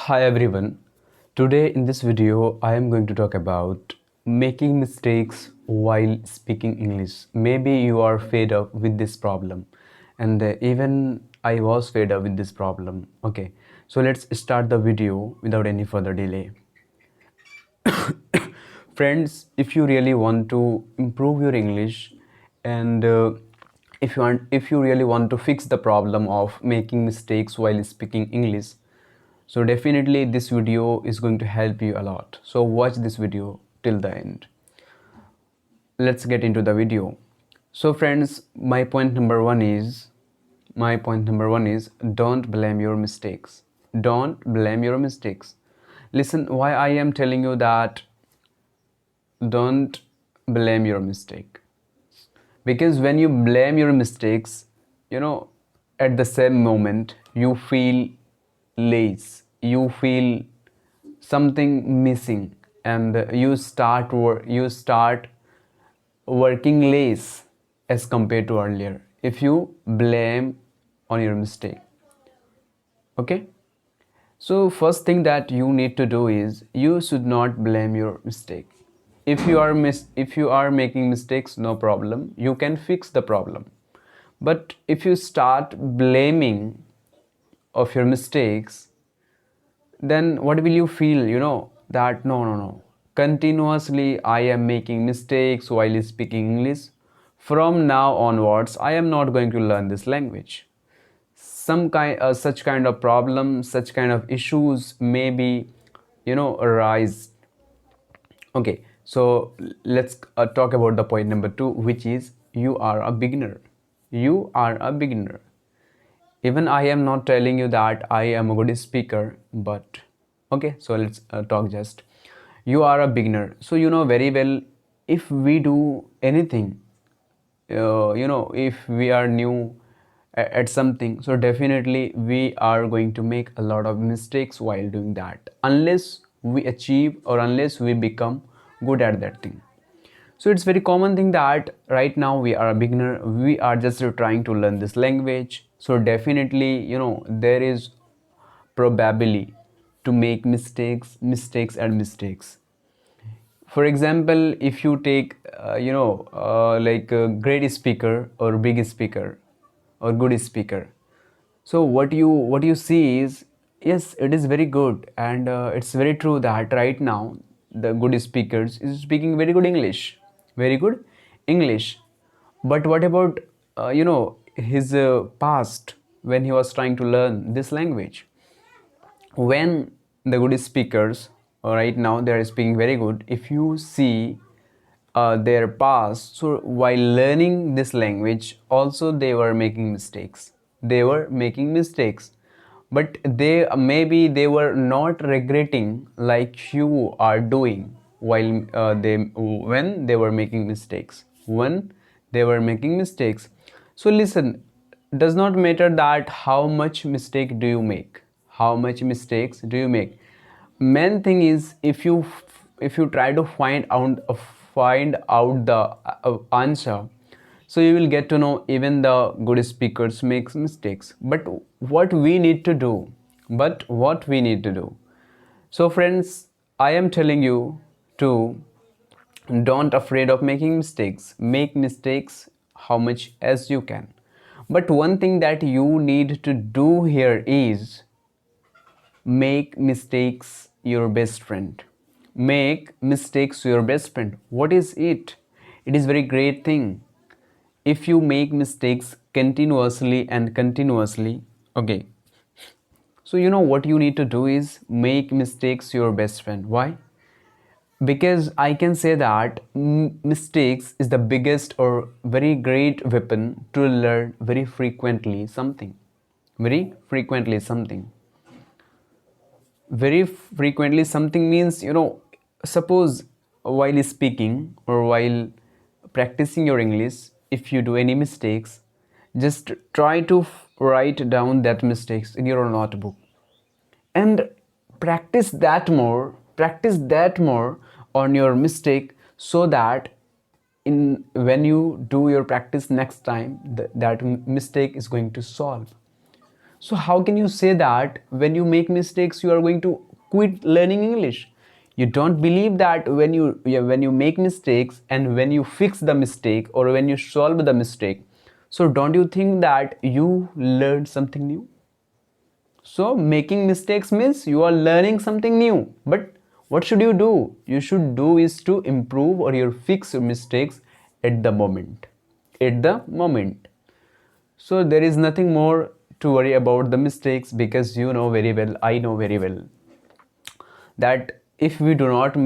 Hi everyone. Today in this video I am going to talk about making mistakes while speaking English. Maybe you are fed up with this problem and even I was fed up with this problem. Okay. So let's start the video without any further delay. Friends, if you really want to improve your English and if you really want to fix the problem of making mistakes while speaking English, so definitely this video is going to help you a lot. So watch this video till the end. Let's get into the video. So friends, my point number one is don't blame your mistakes. Don't blame your mistakes. Listen, why I am telling you that don't blame your mistake. Because when you blame your mistakes, you know, at the same moment you feel less, you feel something missing, and you start working less as compared to earlier if you blame on your mistake. Okay, so first thing that you need to do is you should not blame your mistake. If you are making mistakes, no problem, you can fix the problem. But if you start blaming of your mistakes, then what will you feel? That no, continuously I am making mistakes while speaking English. From now onwards I am not going to learn this language. Such kind of problems, such kind of issues maybe arise. Okay, so let's talk about the point number 2, which is you are a beginner. You are a beginner. Even I am not telling you that I am a good speaker, but okay, so let's talk just. You are a beginner, so you know very well, if we do anything, if we are new at something, so definitely we are going to make a lot of mistakes while doing that, unless we achieve or unless we become good at that thing. So it's very common thing that right now we are a beginner, we are just trying to learn this language. So definitely, there is probably to make mistakes and mistakes. For example, if you take like a great speaker or big speaker or good speaker, so what you see is, yes, it is very good, and it's very true that right now the good speakers is speaking very good English, very good English. But what about his past, when he was trying to learn this language? When the good speakers right now they are speaking very good, if you see their past, so while learning this language also they were making mistakes. They were making mistakes, but they were not regretting like you are doing while they when they were making mistakes, when they were making mistakes. So listen, does not matter that how much mistake do you make, how much mistakes do you make. Main thing is, if you try to find out the answer, so you will get to know even the good speakers makes mistakes. But what we need to do, so friends, I am telling you to don't afraid of making mistakes. Make mistakes how much as you can. But one thing that you need to do here is make mistakes your best friend. Make mistakes your best friend. What is it? It is very great thing. If you make mistakes continuously and continuously, okay, so you know what you need to do is make mistakes your best friend. Why? Because I can say that mistakes is the biggest or very great weapon to learn very frequently something. Very frequently something. Very frequently something means, suppose while speaking or while practicing your English, if you do any mistakes, just try to write down that mistakes in your notebook and practice that more on your mistake, so that in when you do your practice next time, that mistake is going to solve. So how can you say that when you make mistakes you are going to quit learning English? You don't believe that when you, yeah, when you make mistakes and when you fix the mistake or when you solve the mistake, so don't you think that you learned something new? So making mistakes means you are learning something new. But what should you do? You should do is to improve or you fix your mistakes at the moment. At the moment. So there is nothing more to worry about the mistakes, because you know very well, I know very well that if we do not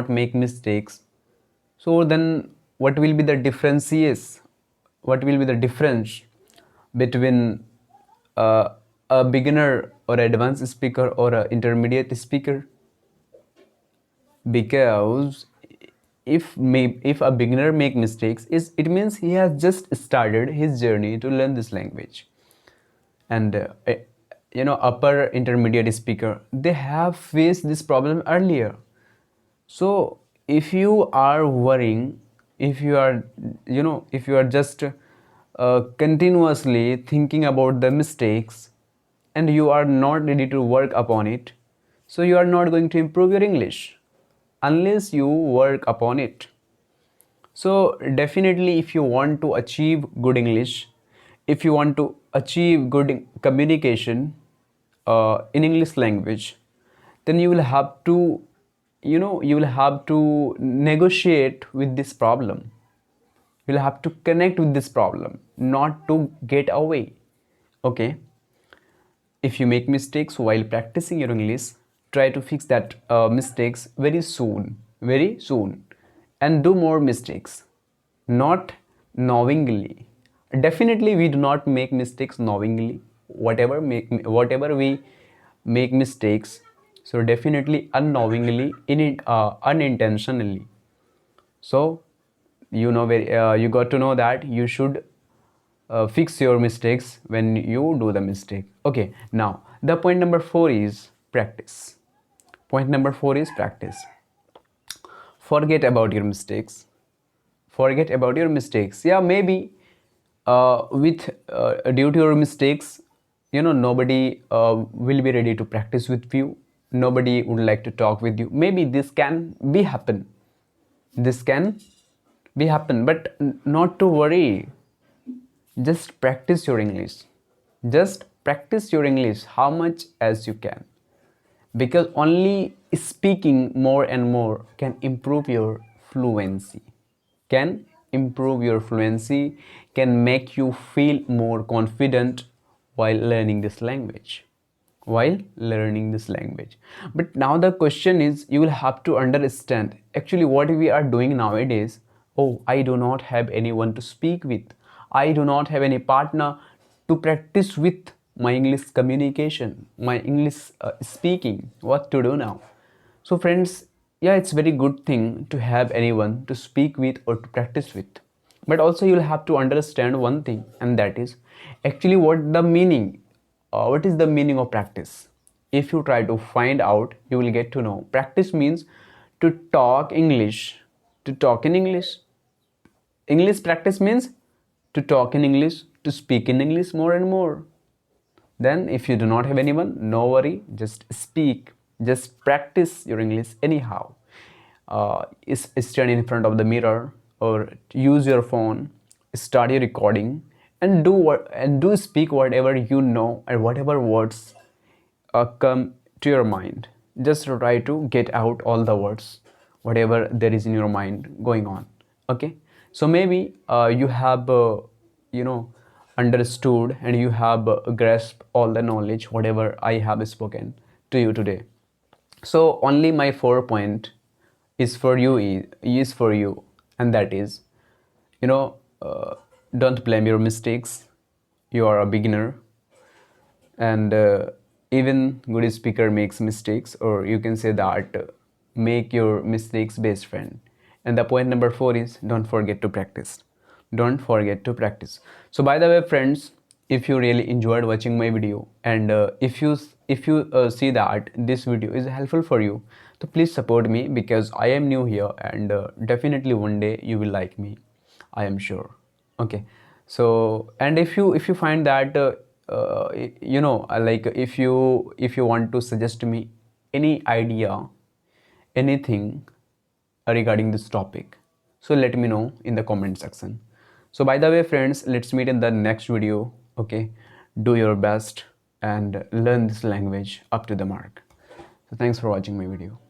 make mistakes, so then what will be the difference is, what will be the difference between uh, a beginner or advanced speaker or an intermediate speaker? Because if a beginner make mistakes, is it means he has just started his journey to learn this language. And upper intermediate speaker, they have faced this problem earlier. So if you are worrying, if you are, if you are just continuously thinking about the mistakes and you are not ready to work upon it, so you are not going to improve your English unless you work upon it. So definitely, if you want to achieve good English, if you want to achieve good communication in English language, then you will have to, you will have to negotiate with this problem. You will have to connect with this problem, not to get away. Okay. If you make mistakes while practicing your English, try to fix that mistakes very soon, and do more mistakes, not knowingly. Definitely, we do not make mistakes knowingly. Whatever we make mistakes, so definitely unknowingly, unintentionally. So you got to know that you should fix your mistakes when you do the mistake. Okay, now the point number 4 is practice. Point number 4 is practice. Forget about your mistakes. Forget about your mistakes. Yeah, maybe with due to your mistakes, nobody will be ready to practice with you. Nobody would like to talk with you. Maybe this can be happen. This can be happen, but not to worry. Just practice your English. Just practice your English how much as you can, because only speaking more and more can improve your fluency, can improve your fluency, can make you feel more confident while learning this language, while learning this language. But now the question is, you will have to understand actually what we are doing nowadays. Oh, I do not have anyone to speak with. I do not have any partner to practice with my English communication, my English speaking. What to do now? So, friends, yeah, it's very good thing to have anyone to speak with or to practice with. But also, you'll have to understand one thing, and that is actually what is the meaning of practice. If you try to find out, you will get to know. Practice means to talk English, to talk in English. English practice means to talk in English, to speak in English more and more. Then, if you do not have anyone, no worry, just speak, just practice your English anyhow. Stand in front of the mirror or use your phone, start your recording, and do speak whatever you know and whatever words come to your mind. Just try to get out all the words, whatever there is in your mind going on. Okay, so maybe you have you know understood and you have grasped all the knowledge whatever I have spoken to you today. So only my 4 point is for you, and that is, you know don't blame your mistakes. You are a beginner, and even good speaker makes mistakes, or you can say that make your mistakes best friend. And the point number 4 is, don't forget to practice. Don't forget to practice. So by the way, friends, if you really enjoyed watching my video, and if you see that this video is helpful for you, so please support me, because I am new here, and definitely one day you will like me, I am sure. Okay, so and if you find that like if you want to suggest me any idea, anything regarding this topic, so let me know in the comment section. So by the way friends, let's meet in the next video. Okay, do your best and learn this language up to the mark. So thanks for watching my video.